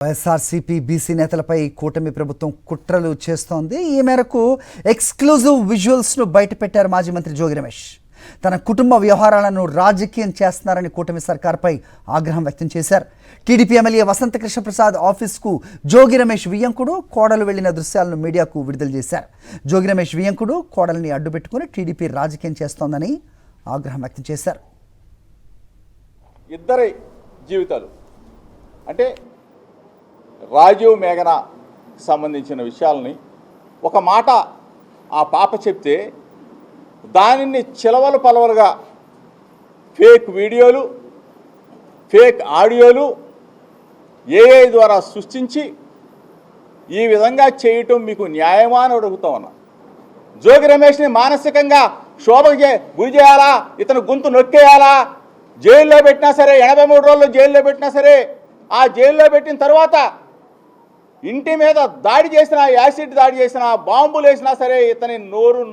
YSRCP BC నేతలపై కూటమి ప్రభుత్వం కుట్రలు చేస్తోంది. ఈ మేరకు ఎక్స్క్లూజివ్ విజువల్స్ను బయటపెట్టారు మాజీ మంత్రి జోగి రమేష్. తన కుటుంబ వ్యవహారాలను రాజకీయం చేస్తున్నారని కూటమి సర్కార్పై ఆగ్రహం వ్యక్తం చేశారు. టీడీపీ ఎమ్మెల్యే వసంత కృష్ణప్రసాద్ ఆఫీస్కు జోగి రమేష్ వియ్యంకుడు కోడలు వెళ్లిన దృశ్యాలను మీడియాకు విడుదల చేశారు. జోగి రమేష్ వియ్యంకుడు కోడల్ని అడ్డుపెట్టుకుని టీడీపీ రాజకీయం చేస్తోందని ఆగ్రహం వ్యక్తం చేశారు. ఇద్దరి జీవితాలు అంటే రాజీవ్ మేఘన సంబంధించిన విషయాలని ఒక మాట ఆ పాప చెప్తే దానిని చిలవలు పలవలుగా ఫేక్ వీడియోలు, ఫేక్ ఆడియోలు ఏఐ ద్వారా సృష్టించి ఈ విధంగా చేయటం మీకు న్యాయమా అని అడుగుతా ఉన్నా. జోగి రమేష్ని మానసికంగా శోభకి గురి చేయాలా, ఇతను గొంతు నొక్కేయాలా, జైల్లో పెట్టినా సరే 83 రోజుల్లో జైల్లో పెట్టినా సరే ఆ జైల్లో పెట్టిన తర్వాత ఇంటి మీద దాడి చేసినా, యాసిడ్ దాడి చేసినా, బాంబులు వేసినా సరే ఇతని నోరు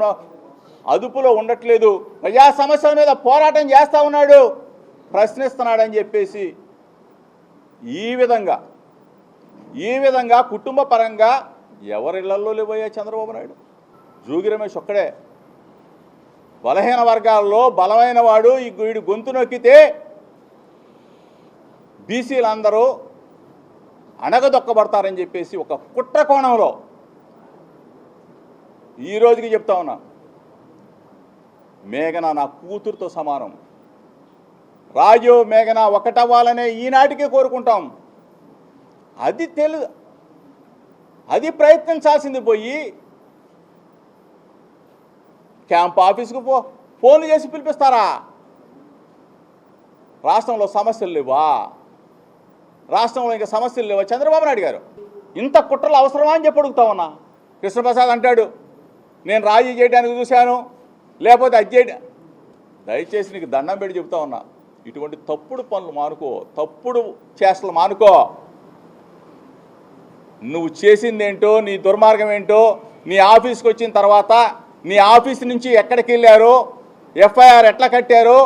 అదుపులో ఉండట్లేదు. ప్రజా సమస్యల మీద పోరాటం చేస్తూ ఉన్నాడు, ప్రశ్నిస్తున్నాడని చెప్పేసి ఈ విధంగా కుటుంబ పరంగా ఎవరిళ్లలో లేవయ్యా చంద్రబాబు నాయుడు? జోగి రమేష్ ఒక్కడే. బలహీన వర్గాల్లో బలమైన వాడు ఈ వీడి గొంతు నొక్కితే బీసీలందరూ అణగదొక్కబడతారని చెప్పేసి ఒక కుట్ర కోణంలో ఈ రోజుకి చెప్తా ఉన్నా. మేఘన నా కూతురుతో సమానం. రాజు మేఘన ఒకటవ్వాలనే ఈనాటికి కోరుకుంటాం. అది ప్రయత్నించాల్సింది పోయి క్యాంప్ ఆఫీస్కు ఫోన్లు చేసి పిలిపిస్తారా? రాష్ట్రంలో సమస్యలు లేవా? రాష్ట్రంలో ఇంకా సమస్యలు లేవా? చంద్రబాబు నాయుడు గారు ఇంత కుట్రలు అవసరమా అని చెప్పి అడుగుతా ఉన్నా. కృష్ణప్రసాద్ అంటాడు నేను రాజీ చేయడానికి చూశాను, లేకపోతే అది చేయడం. దయచేసి నీకు దండం పెట్టి చెబుతా ఉన్నా, ఇటువంటి తప్పుడు పనులు మానుకో, తప్పుడు చేష్టలు మానుకో. నువ్వు చేసిందేంటో, నీ దుర్మార్గం ఏంటో, నీ ఆఫీస్కి వచ్చిన తర్వాత నీ ఆఫీస్ నుంచి ఎక్కడికి వెళ్ళారో, ఎఫ్ఐఆర్ ఎట్లా కట్టారో,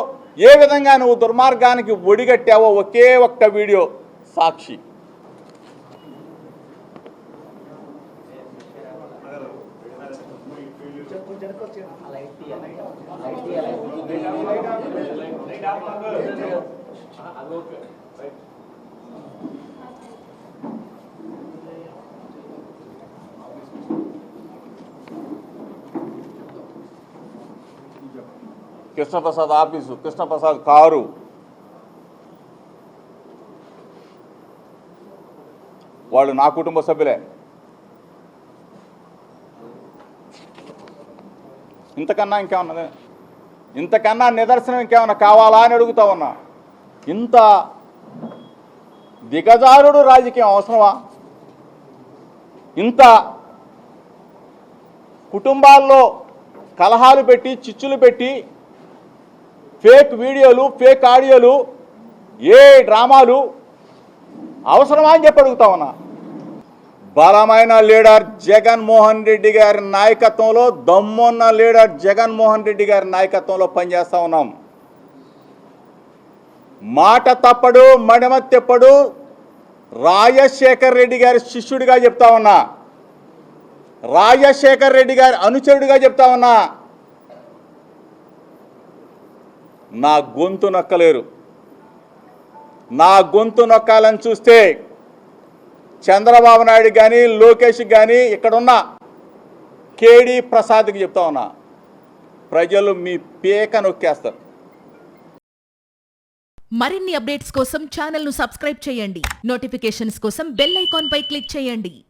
ఏ విధంగా నువ్వు దుర్మార్గానికి ఒడిగట్టావో ఒకే ఒక్క వీడియో సాక్షి. కృష్ణప్రసాద్ ఆఫీసు, కృష్ణప్రసాద్ కారు, వాళ్ళు నా కుటుంబ సభ్యులే. ఇంతకన్నా నిదర్శనం ఇంకేమన్నా కావాలా అని అడుగుతా ఉన్నా. ఇంత దిగజారుడు రాజకీయం అవసరమా? ఇంత కుటుంబాల్లో కలహాలు పెట్టి, చిచ్చులు పెట్టి, ఫేక్ వీడియోలు, ఫేక్ ఆడియోలు, ఏ డ్రామాలు అవసరమా అని చెప్పి అడుగుతా ఉన్నా. బలమైన లీడర్ జగన్మోహన్ రెడ్డి గారి నాయకత్వంలో, దమ్మున్న లీడర్ జగన్మోహన్ రెడ్డి గారి నాయకత్వంలో పనిచేస్తూ ఉన్నాం. మాట తప్పడు, మడమ తెప్పడు. రాజశేఖర్ రెడ్డి గారి శిష్యుడిగా చెప్తా ఉన్నా, రాజశేఖర్ రెడ్డి గారి అనుచరుడిగా చెప్తా ఉన్నా. నా గొంతు నొక్కలేరు. నా గొంతు నొక్కాలని చూస్తే చంద్రబాబు నాయుడు కానీ, లోకేష్ కానీ, ఇక్కడున్న కేడి ప్రసాద్కి చెప్తా ఉన్నా, ప్రజలు మీ పేక నొక్కేస్తారు. మరిన్ని అప్డేట్స్ కోసం ఛానల్ను సబ్స్క్రైబ్ చేయండి. నోటిఫికేషన్స్ కోసం బెల్ ఐకాన్ పై క్లిక్ చేయండి.